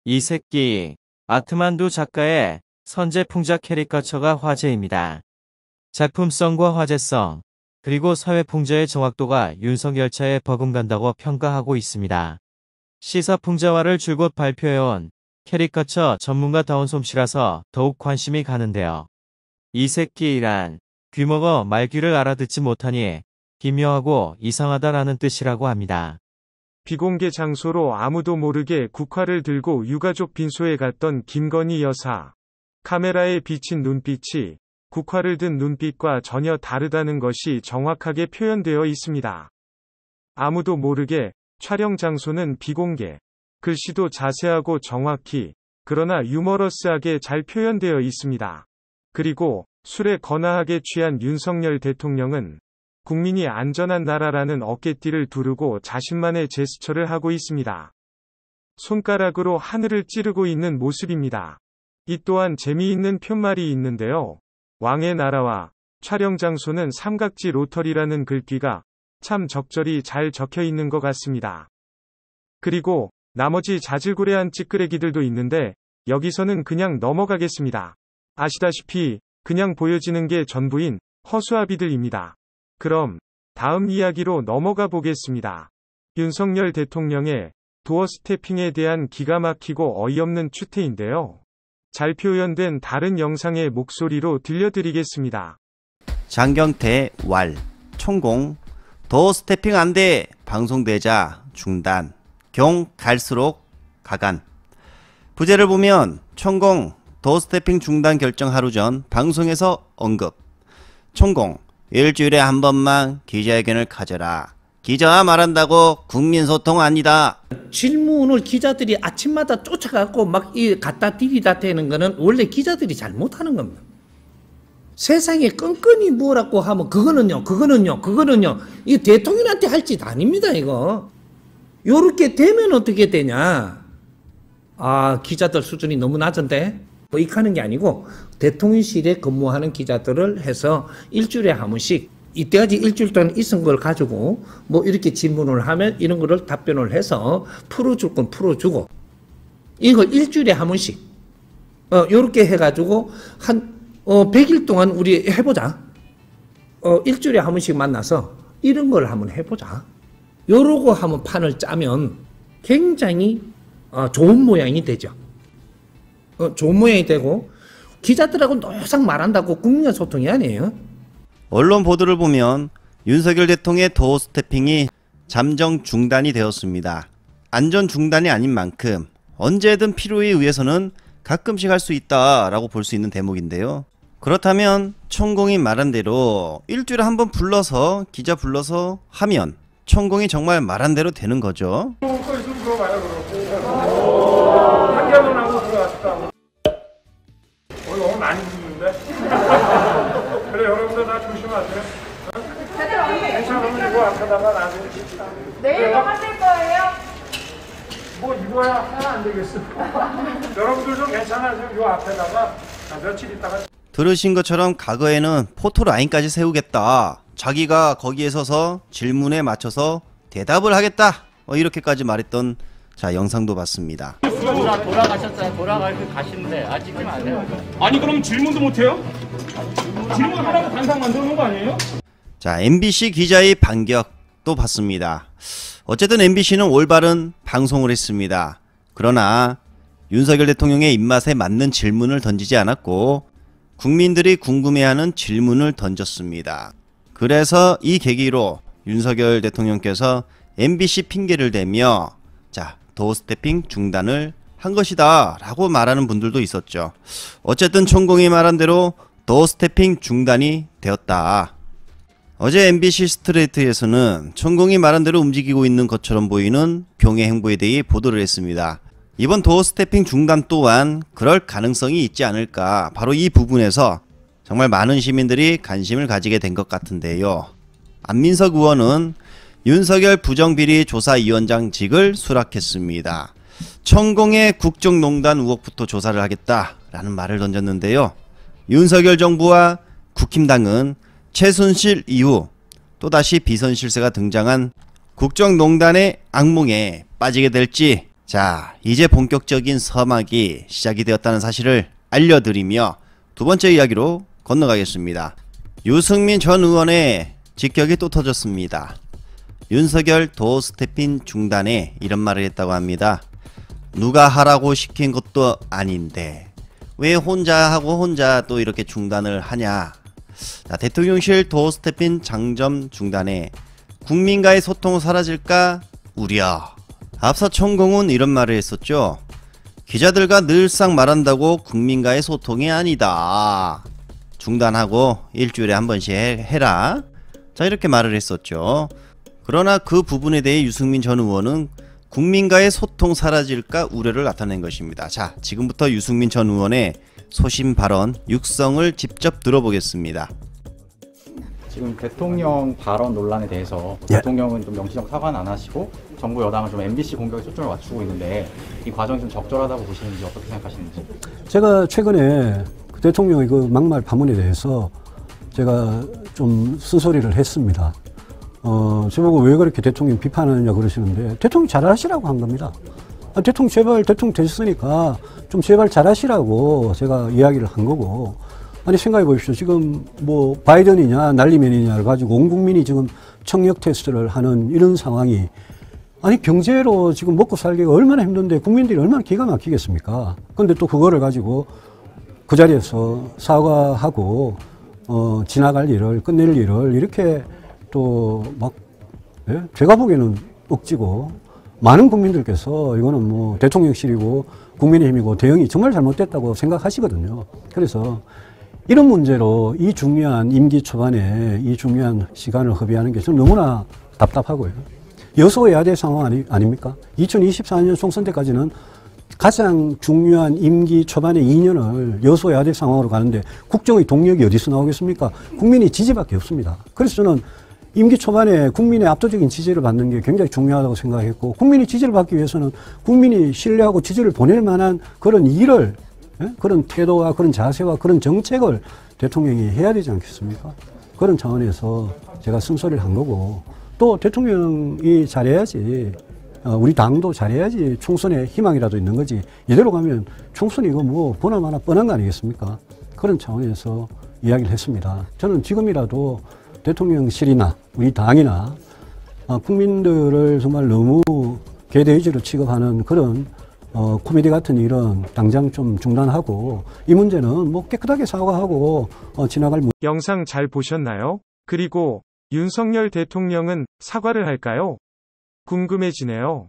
이 새끼 아트만두 작가의 선제풍자 캐리커처가 화제입니다. 작품성과 화제성, 그리고 사회풍자의 정확도가 윤석열차에 버금간다고 평가하고 있습니다. 시사풍자화를 줄곧 발표해온 캐리커처 전문가다운 솜씨라서 더욱 관심이 가는데요. 이 새끼란 귀먹어 말귀를 알아듣지 못하니 기묘하고 이상하다라는 뜻이라고 합니다. 비공개 장소로 아무도 모르게 국화를 들고 유가족 빈소에 갔던 김건희 여사. 카메라에 비친 눈빛이 국화를 든 눈빛과 전혀 다르다는 것이 정확하게 표현되어 있습니다. 아무도 모르게, 촬영 장소는 비공개. 글씨도 자세하고 정확히, 그러나 유머러스하게 잘 표현되어 있습니다. 그리고 술에 거나하게 취한 윤석열 대통령은 국민이 안전한 나라라는 어깨띠를 두르고 자신만의 제스처를 하고 있습니다. 손가락으로 하늘을 찌르고 있는 모습입니다. 이 또한 재미있는 편말이 있는데요. 왕의 나라와 촬영 장소는 삼각지 로터리라는 글귀가 참 적절히 잘 적혀 있는 것 같습니다. 그리고 나머지 자질구레한 찌끄레기들도 있는데 여기서는 그냥 넘어가겠습니다. 아시다시피 그냥 보여지는 게 전부인 허수아비들입니다. 그럼 다음 이야기로 넘어가 보겠습니다. 윤석열 대통령의 도어 스태핑에 대한 기가 막히고 어이없는 추태인데요. 잘 표현된 다른 영상의 목소리로 들려드리겠습니다. 장경태 왈 총공 도어 스태핑 안돼 방송대자 중단 경 갈수록 가간. 부제를 보면 총공 도어 스태핑 중단 결정 하루 전 방송에서 언급. 총공 일주일에 한 번만 기자회견을 가져라. 기자와 말한다고 국민소통 아니다. 질문을 기자들이 아침마다 쫓아가고 막 갖다 디디다 대는 거는 원래 기자들이 잘못하는 겁니다. 세상에 끈끈이 뭐라고 하면 그거는요. 이 대통령한테 할 짓 아닙니다, 이거. 요렇게 되면 어떻게 되냐. 아, 기자들 수준이 너무 낮은데? 보익하는 게 아니고 대통령실에 근무하는 기자들을 해서 일주일에 한 번씩 이때까지 일주일 동안 있은 걸 가지고 뭐 이렇게 질문을 하면 이런 거를 답변을 해서 풀어줄 건 풀어주고 이걸 일주일에 한 번씩 요렇게 해가지고 한 100일 동안 우리 해보자. 일주일에 한 번씩 만나서 이런 걸 한번 해보자. 요러고 한번 판을 짜면 굉장히 좋은 모양이 되죠. 좋은 모양이 되고 기자들하고 노상 말한다고 국민과 소통이 아니에요. 언론 보도를 보면 윤석열 대통령의 도어 스태핑이 잠정 중단이 되었습니다. 안전 중단이 아닌 만큼 언제든 필요에 의해서는 가끔씩 할 수 있다라고 볼 수 있는 대목인데요. 그렇다면 총공이 말한 대로 일주일에 한 번 불러서 기자 불러서 하면 총공이 정말 말한 대로 되는 거죠. 너무 많이 죽는데? 그래, 여러분들 다 조심하세요. 괜찮으면 이거 앞에다가 나중에 내일도 하실 거예요? 뭐 입어야 하나 안 되겠어. 여러분들 좀 괜찮아지면 이 앞에다가 며칠 있다가. 들으신 것처럼 과거에는 포토라인까지 세우겠다. 자기가 거기에 서서 질문에 맞춰서 대답을 하겠다. 이렇게까지 말했던 영상도 봤습니다. 돌아가셨어요. 가시는데 아직은 안 해요. 아니 그럼 질문도 못해요? 질문하라고 단상 만들어 놓은 거 아니에요? MBC 기자의 반격도 봤습니다. 어쨌든 MBC는 올바른 방송을 했습니다. 그러나 윤석열 대통령의 입맛에 맞는 질문을 던지지 않았고 국민들이 궁금해하는 질문을 던졌습니다. 그래서 이 계기로 윤석열 대통령께서 MBC 핑계를 대며 도어 스태핑 중단을 한 것이다 라고 말하는 분들도 있었죠. 어쨌든 총공이 말한 대로 도어 스태핑 중단이 되었다. 어제 MBC 스트레이트에서는 총공이 말한 대로 움직이고 있는 것처럼 보이는 경의 행보에 대해 보도를 했습니다. 이번 도어 스태핑 중단 또한 그럴 가능성이 있지 않을까. 바로 이 부분에서 정말 많은 시민들이 관심을 가지게 된 것 같은데요. 안민석 의원은 윤석열 부정비리 조사위원장직을 수락했습니다. 총공의 국정농단 의혹부터 조사를 하겠다라는 말을 던졌는데요. 윤석열 정부와 국힘당은 최순실 이후 또다시 비선실세가 등장한 국정농단의 악몽에 빠지게 될지 자, 이제 본격적인 서막이 시작이 되었다는 사실을 알려드리며 두 번째 이야기로 건너가겠습니다. 유승민 전 의원의 직격이 또 터졌습니다. 윤석열 도어 스태핑 중단에 이런 말을 했다고 합니다. 누가 하라고 시킨 것도 아닌데 왜 혼자 하고 혼자 또 이렇게 중단을 하냐. 자, 대통령실 도어 스태핑 장점 중단에 국민과의 소통 사라질까 우려. 앞서 천공은 이런 말을 했었죠. 기자들과 늘상 말한다고 국민과의 소통이 아니다. 중단하고 일주일에 한 번씩 해라. 자, 이렇게 말을 했었죠. 그러나 그 부분에 대해 유승민 전 의원은 국민과의 소통 사라질까 우려를 나타낸 것입니다. 자, 지금부터 유승민 전 의원의 소신 발언 육성을 직접 들어보겠습니다. 지금 대통령 발언 논란에 대해서 대통령은 좀 명시적 사과는 안 하시고 정부 여당은 좀 MBC 공격에 초점을 맞추고 있는데 이 과정이 좀 적절하다고 보시는지 어떻게 생각하시는지. 제가 최근에 그 대통령의 그 막말 파문에 대해서 제가 좀 쓴소리를 했습니다. 저보고 왜 그렇게 대통령 비판하느냐 그러시는데 대통령 잘하시라고 한 겁니다. 대통령 제발 대통령 되셨으니까 좀 제발 잘하시라고 제가 이야기를 한 거고. 아니 생각해 보십시오. 지금 뭐 바이든이냐 날리면이냐를 가지고 온 국민이 지금 청력 테스트를 하는 이런 상황이 아니 경제로 지금 먹고 살기가 얼마나 힘든데 국민들이 얼마나 기가 막히겠습니까? 그런데 또 그거를 가지고 그 자리에서 사과하고 지나갈 일을 끝낼 일을 이렇게 또 막 제가 보기에는 억지고 많은 국민들께서 이거는 뭐 대통령실이고 국민의힘이고 대응이 정말 잘못됐다고 생각하시거든요. 그래서 이런 문제로 이 중요한 임기 초반에 이 중요한 시간을 허비하는 게 저는 너무나 답답하고요. 여소야대 상황 아닙니까? 2024년 총선 때까지는 가장 중요한 임기 초반의 2년을 여소야대 상황으로 가는데 국정의 동력이 어디서 나오겠습니까? 국민의 지지밖에 없습니다. 그래서 저는 임기 초반에 국민의 압도적인 지지를 받는 게 굉장히 중요하다고 생각했고 국민의 지지를 받기 위해서는 국민이 신뢰하고 지지를 보낼 만한 그런 일을 그런 태도와 그런 자세와 그런 정책을 대통령이 해야 되지 않겠습니까? 그런 차원에서 제가 쓴소리를 한 거고 또 대통령이 잘해야지 우리 당도 잘해야지 총선에 희망이라도 있는 거지 이대로 가면 총선이 이거 뭐 보나마나 뻔한 거 아니겠습니까? 그런 차원에서 이야기를 했습니다. 저는 지금이라도 대통령실이나 우리 당이나 국민들을 정말 너무 개돼지로 취급하는 그런 코미디 같은 일은 당장 좀 중단하고 이 문제는 뭐 깨끗하게 사과하고 지나갈 영상 잘 보셨나요? 그리고 윤석열 대통령은 사과를 할까요? 궁금해지네요.